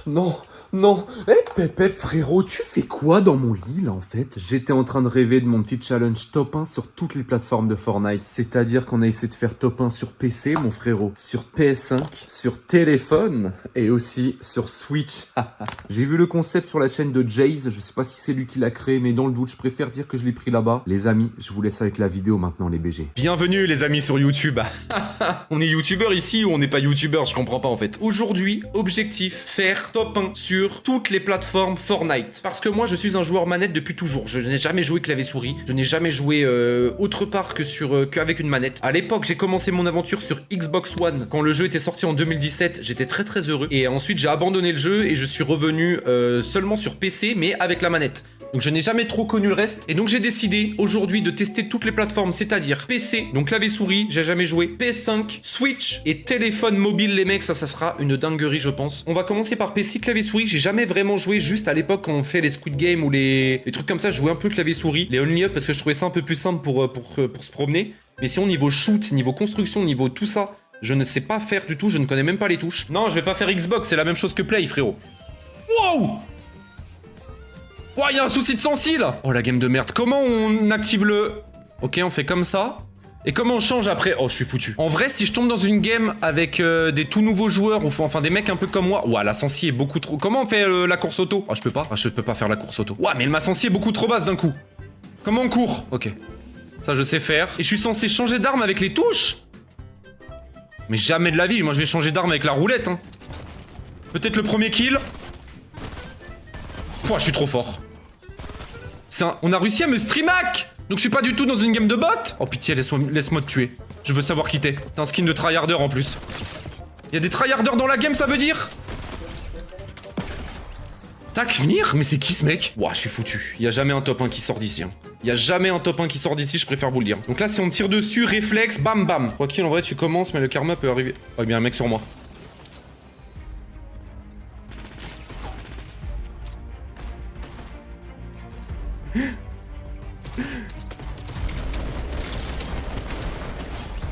Non, non. Pépé, frérot, tu fais quoi dans mon lit, là, en fait? J'étais en train de rêver de mon petit challenge top 1 sur toutes les plateformes de Fortnite. C'est-à-dire qu'on a essayé de faire top 1 sur PC, mon frérot, sur PS5, sur téléphone, et aussi sur Switch. J'ai vu le concept sur la chaîne de Jace, je sais pas si c'est lui qui l'a créé, mais dans le doute, je préfère dire que je l'ai pris là-bas. Les amis, je vous laisse avec la vidéo maintenant, les BG. Bienvenue les amis sur YouTube. On est youtubeur ici ou on n'est pas youtubeur, je comprends pas en fait. Aujourd'hui, objectif, faire top 1 sur toutes les plateformes Fortnite. Parce que moi je suis un joueur manette depuis toujours. Je n'ai jamais joué clavier souris. Je n'ai jamais joué autre part que qu'avec une manette. À l'époque, j'ai commencé mon aventure sur Xbox One. Quand le jeu était sorti en 2017, j'étais très heureux. Et ensuite j'ai abandonné le jeu et je suis revenu seulement sur PC mais avec la manette. Donc je n'ai jamais trop connu le reste. Et donc j'ai décidé aujourd'hui de tester toutes les plateformes, c'est-à-dire PC, donc clavier souris, j'ai jamais joué, PS5, Switch et téléphone mobile les mecs, ça sera une dinguerie je pense. On va commencer par PC, clavier souris, j'ai jamais vraiment joué, juste à l'époque quand on fait les Squid Game ou les trucs comme ça, je jouais un peu clavier souris, les Only Up parce que je trouvais ça un peu plus simple pour se promener. Mais sinon niveau shoot, niveau construction, niveau tout ça, je ne sais pas faire du tout, je ne connais même pas les touches. Non, je vais pas faire Xbox, c'est la même chose que Play frérot. Wow! Oh, y'a un souci de sensi là. Oh la game de merde. Comment on active le... Ok, on fait comme ça. Et comment on change après? Oh, je suis foutu. En vrai, si je tombe dans une game avec des tout nouveaux joueurs, ou enfin des mecs un peu comme moi... Ouah, la sensi est beaucoup trop... Comment on fait la course auto? Oh, je peux pas. Ah, je peux pas faire la course auto. Ouah, mais ma sensi est beaucoup trop basse d'un coup. Comment on court? Ok. Ça, je sais faire. Et je suis censé changer d'arme avec les touches? Mais jamais de la vie. Moi, je vais changer d'arme avec la roulette, hein. Peut-être le premier kill. Pouah, je suis trop fort. On a réussi à me streamac. Donc je suis pas du tout dans une game de bot. Oh pitié, laisse-moi te tuer. Je veux savoir qui t'es. T'as un skin de tryharder en plus. Y'a des tryharders dans la game, ça veut dire? Tac, venir? Mais c'est qui ce mec? Ouah, je suis foutu. Y'a jamais un top 1 qui sort d'ici. Hein. Y'a jamais un top 1 qui sort d'ici, je préfère vous le dire. Donc là, si on tire dessus, réflexe, bam bam. Quoi qu'il en vrai, tu commences, mais le karma peut arriver. Oh, il y a un mec sur moi.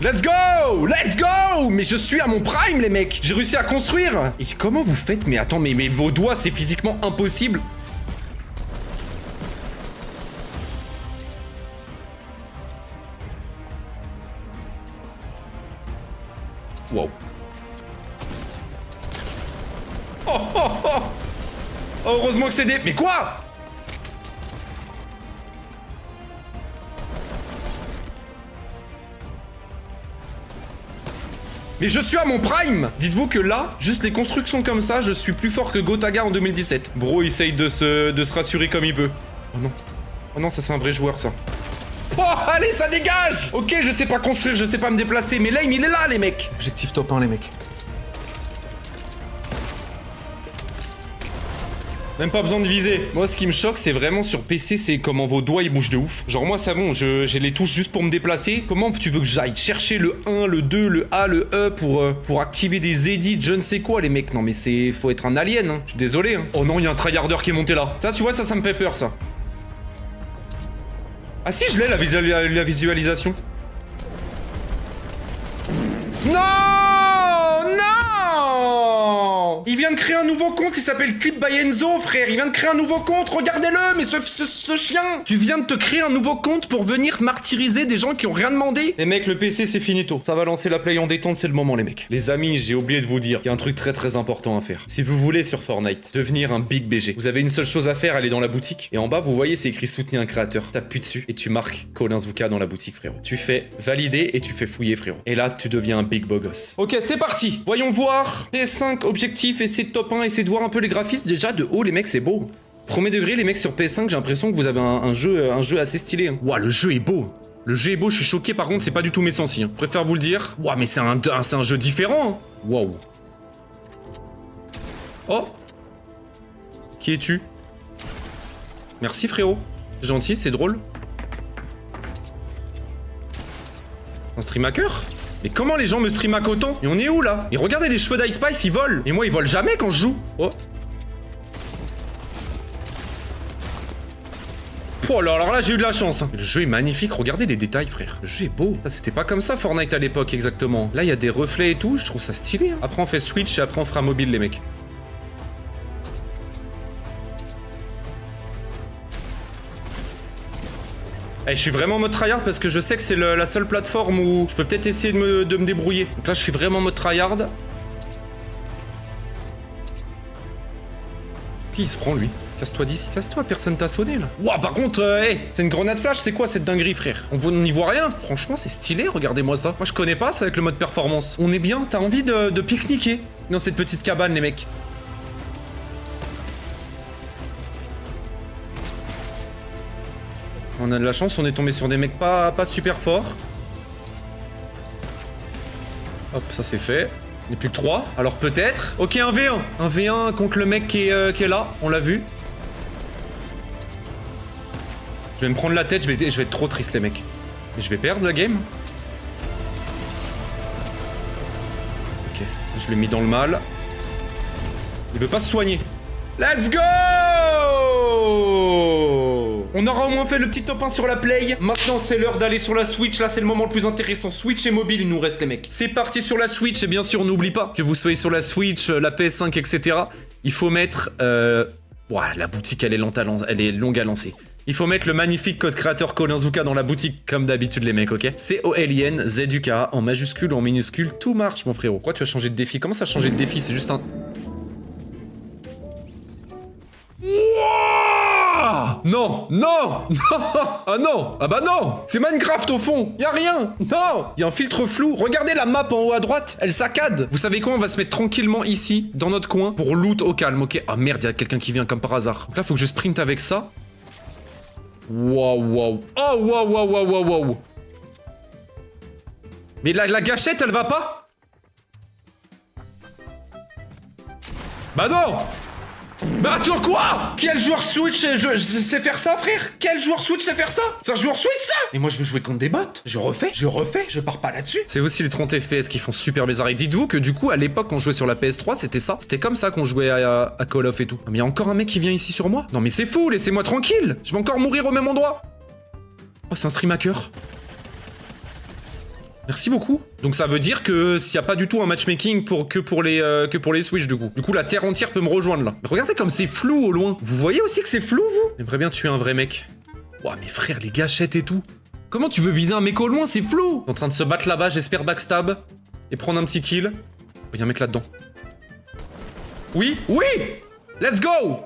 Let's go! Let's go! Mais je suis à mon prime, les mecs! J'ai réussi à construire! Et comment vous faites? Mais attends, mais vos doigts, c'est physiquement impossible! Wow. Oh, oh, oh! Oh, heureusement que c'est des... Mais quoi? Mais je suis à mon prime! Dites-vous que là, juste les constructions comme ça, je suis plus fort que Gotaga en 2017. Bro, essaye de se rassurer comme il peut. Oh non. Oh non, ça c'est un vrai joueur, ça. Oh, allez, ça dégage! Ok, je sais pas construire, je sais pas me déplacer, mais l'aim, il est là, les mecs! Objectif top 1, les mecs. Même pas besoin de viser. Moi, ce qui me choque, c'est vraiment sur PC, c'est comment vos doigts, ils bougent de ouf. Genre, moi, ça bon, j'ai les touches juste pour me déplacer. Comment tu veux que j'aille chercher le 1, le 2, le A, le E pour activer des edits, je ne sais quoi, les mecs? Non, mais faut être un alien, hein. Je suis désolé, hein. Oh non, il y a un tryharder qui est monté là. Ça, tu vois, ça me fait peur, ça. Ah si, je l'ai, la visualisation. Non! Il vient de créer un nouveau compte, il s'appelle Cute by Enzo, frère. Il vient de créer un nouveau compte, regardez-le, mais ce chien. Tu viens de te créer un nouveau compte pour venir martyriser des gens qui ont rien demandé. Les mecs, le PC, c'est finito. Ça va lancer la play en détente, c'est le moment, les mecs. Les amis, j'ai oublié de vous dire, il y a un truc très important à faire. Si vous voulez sur Fortnite devenir un big BG, vous avez une seule chose à faire, aller dans la boutique. Et en bas, vous voyez, c'est écrit soutenir un créateur. T'appuies dessus et tu marques Colin Zouka dans la boutique, frérot. Tu fais valider et tu fais fouiller, frérot. Et là, tu deviens un big beau gosse. Ok, c'est parti. Voyons voir. PS5, objectif, essayez de top 1, essayez de voir un peu les graphismes. Déjà, de haut, les mecs, c'est beau. Premier degré, les mecs, sur PS5, j'ai l'impression que vous avez un jeu assez stylé. Hein. Ouah, le jeu est beau. Le jeu est beau, je suis choqué. Par contre, c'est pas du tout mes sensi. Hein. Je préfère vous le dire. Ouah, mais c'est un jeu différent. Hein. Waouh. Oh. Qui es-tu? Merci, frérot. C'est gentil, c'est drôle. Un streamaker? Mais comment les gens me streamac autant? Et on est où là? Et regardez les cheveux d'Ice Spice, ils volent. Et moi, ils volent jamais quand je joue. Oh. Oh là, alors là, j'ai eu de la chance. Hein. Le jeu est magnifique, regardez les détails, frère. Le jeu est beau. Ça, c'était pas comme ça Fortnite à l'époque, exactement. Là, il y a des reflets et tout, je trouve ça stylé. Hein. Après, on fait Switch et après, on fera mobile, les mecs. Eh, je suis vraiment en mode tryhard parce que je sais que c'est la seule plateforme où je peux peut-être essayer de me débrouiller. Donc là, je suis vraiment en mode tryhard. Qui il se prend, lui? Casse-toi d'ici. Casse-toi, personne t'a sonné, là. Ouah, par contre, hey, c'est une grenade flash, c'est quoi cette dinguerie, frère? On n'y voit rien. Franchement, c'est stylé, regardez-moi ça. Moi, je connais pas ça avec le mode performance. On est bien, t'as envie de pique-niquer dans cette petite cabane, les mecs. On a de la chance, on est tombé sur des mecs pas super forts. Hop, ça c'est fait. Il n'y a plus que 3. Alors peut-être... Ok, un V1. Un V1 contre le mec qui est là. On l'a vu. Je vais me prendre la tête. Je vais être trop triste, les mecs. Et je vais perdre la game. Ok. Je l'ai mis dans le mal. Il veut pas se soigner. Let's go! On aura au moins fait le petit top 1 sur la Play. Maintenant, c'est l'heure d'aller sur la Switch. Là, c'est le moment le plus intéressant. Switch et mobile, il nous reste, les mecs. C'est parti sur la Switch. Et bien sûr, n'oublie pas que vous soyez sur la Switch, la PS5, etc. Il faut mettre... Ouah, la boutique, elle est longue à lancer. Il faut mettre le magnifique code créateur Colinzuka dans la boutique, comme d'habitude, les mecs, ok? COLINZUKA, en majuscule ou en minuscule, tout marche, mon frérot. Pourquoi tu as changé de défi? Comment ça changer de défi? C'est juste un... Non, non, non, ah non, ah bah non, c'est Minecraft au fond, y a rien, non, y a un filtre flou, regardez la map en haut à droite, elle saccade. Vous savez quoi, on va se mettre tranquillement ici, dans notre coin, pour loot au calme, ok? Ah merde, y a quelqu'un qui vient comme par hasard. Donc là, faut que je sprinte avec ça. Waouh, waouh, oh waouh, waouh, waouh, waouh, waouh. Mais la gâchette, elle va pas? Bah non. Bah attends quoi? Quel joueur Switch sait faire ça, frère? Quel joueur Switch sait faire ça? C'est un joueur Switch, ça? Et moi je veux jouer contre des bots. Je refais, je pars pas là-dessus. C'est aussi les 30 FPS qui font super bizarre. Et dites-vous que du coup, à l'époque, quand on jouait sur la PS3, c'était ça. C'était comme ça qu'on jouait à Call of et tout. Ah, mais y a encore un mec qui vient ici sur moi? Non mais c'est fou, laissez-moi tranquille. Je vais encore mourir au même endroit. Oh, c'est un stream hacker. Merci beaucoup. Donc ça veut dire que s'il n'y a pas du tout un matchmaking que pour les Switch du coup. Du coup la terre entière peut me rejoindre là. Mais regardez comme c'est flou au loin. Vous voyez aussi que c'est flou vous? J'aimerais bien tuer un vrai mec. Ouah mais frère les gâchettes et tout. Comment tu veux viser un mec au loin? C'est flou. En train de se battre là-bas, j'espère backstab. Et prendre un petit kill. Oh y'a un mec là-dedans. Oui, oui. Let's go.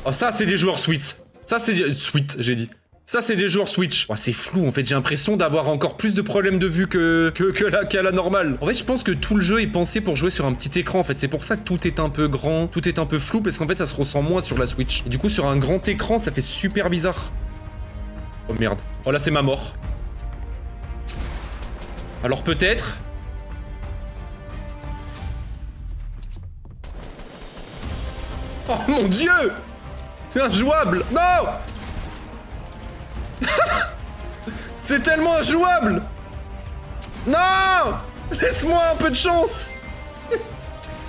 Oh ça c'est des joueurs Switch. Ça c'est... Sweet j'ai dit. Ça, c'est des joueurs Switch. Oh, c'est flou, en fait. J'ai l'impression d'avoir encore plus de problèmes de vue qu'à la normale. En fait, je pense que tout le jeu est pensé pour jouer sur un petit écran, en fait. C'est pour ça que tout est un peu grand, tout est un peu flou, parce qu'en fait, ça se ressent moins sur la Switch. Et du coup, sur un grand écran, ça fait super bizarre. Oh, merde. Oh, là, c'est ma mort. Alors, peut-être... Oh, mon Dieu! C'est injouable! Non! C'est tellement injouable. Non. Laisse-moi un peu de chance.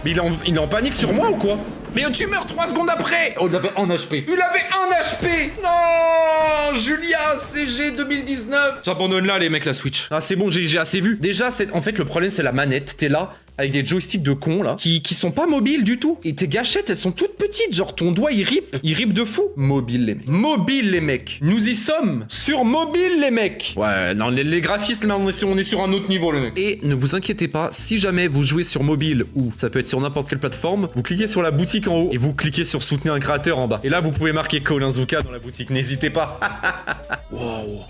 Mais il est en panique sur moi ou quoi? Mais tu meurs 3 secondes après. Oh, il avait 1 HP. Il avait 1 HP. Non. Julia, CG 2019. J'abandonne là les mecs la Switch. Ah c'est bon, j'ai assez vu. Déjà, en fait le problème c'est la manette. T'es là avec des joysticks de con là qui sont pas mobiles du tout. Et tes gâchettes elles sont toutes petites. Genre ton doigt il rip de fou. Mobile les mecs. Mobile les mecs. Nous y sommes sur mobile les mecs. Ouais, non les graphismes là on est sur un autre niveau les mecs. Et ne vous inquiétez pas, si jamais vous jouez sur mobile ou ça peut être sur n'importe quelle plateforme, vous cliquez sur la boutique en haut et vous cliquez sur soutenir un créateur en bas. Et là vous pouvez marquer Colinzuka dans la boutique. N'hésitez pas. Wow.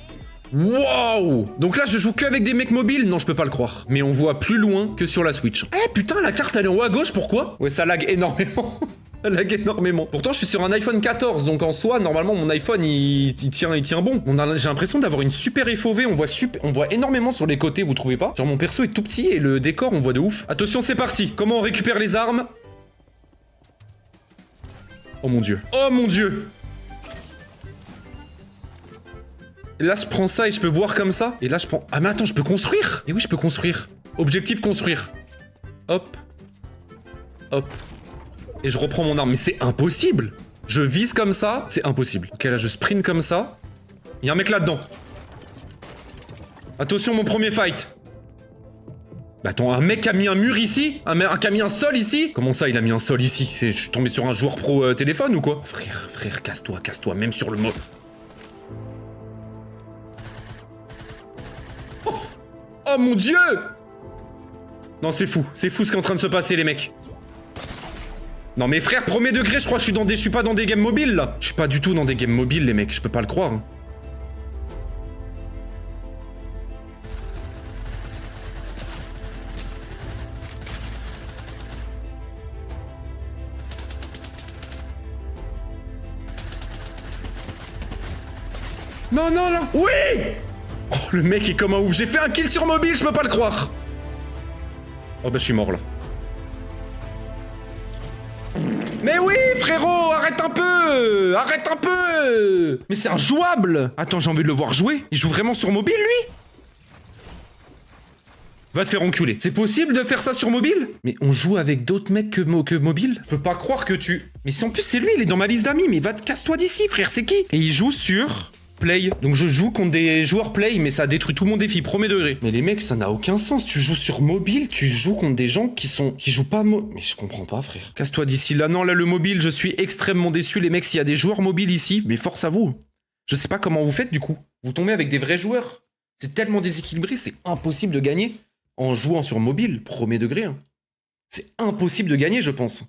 Wow. Donc là je joue que avec des mecs mobiles? Non je peux pas le croire. Mais on voit plus loin que sur la Switch. Eh putain la carte elle est en haut à gauche, pourquoi? Ouais ça lag énormément. Ça lag énormément. Pourtant je suis sur un iPhone 14 donc en soi normalement mon iPhone il tient bon. J'ai l'impression d'avoir une super FOV. On voit énormément sur les côtés, vous trouvez pas? Genre mon perso est tout petit et le décor on voit de ouf. Attention c'est parti. Comment on récupère les armes? Oh mon dieu. Oh mon dieu. Et là, je prends ça et je peux boire comme ça. Et là, je prends... Ah, mais attends, je peux construire? Et oui, je peux construire. Objectif, construire. Hop. Hop. Et je reprends mon arme. Mais c'est impossible. Je vise comme ça, c'est impossible. Ok, là, je sprint comme ça. Il y a un mec là-dedans. Attention, mon premier fight. Bah attends, un mec a mis un mur ici? Un mec a mis un sol ici? Comment ça, il a mis un sol ici? Je suis tombé sur un joueur pro téléphone ou quoi? Frère, casse-toi, même sur le mot. Oh, oh mon dieu! Non, c'est fou ce qui est en train de se passer, les mecs. Non mais frère, premier degré, je crois que je suis pas dans des games mobiles, là. Je suis pas du tout dans des games mobiles, les mecs, je peux pas le croire. Hein. Non, non, non. Oui! Oh, le mec est comme un ouf. J'ai fait un kill sur mobile, je peux pas le croire. Oh bah je suis mort, là. Mais oui, frérot, arrête un peu! Arrête un peu! Mais c'est injouable! Attends, j'ai envie de le voir jouer. Il joue vraiment sur mobile, lui? Va te faire enculer. C'est possible de faire ça sur mobile? Mais on joue avec d'autres mecs que mobile? Je peux pas croire que tu... Mais si en plus c'est lui, il est dans ma liste d'amis. Mais casse-toi d'ici, frère, c'est qui? Et il joue sur... Play. Donc je joue contre des joueurs Play, mais ça détruit tout mon défi, premier degré. Mais les mecs, ça n'a aucun sens. Tu joues sur mobile, tu joues contre des gens qui jouent pas Mais je comprends pas, frère. Casse-toi d'ici. Là, non, là, le mobile, je suis extrêmement déçu, les mecs. S'il y a des joueurs mobiles ici, mais force à vous. Je sais pas comment vous faites, du coup. Vous tombez avec des vrais joueurs. C'est tellement déséquilibré, c'est impossible de gagner en jouant sur mobile, premier degré. Hein. C'est impossible de gagner, je pense.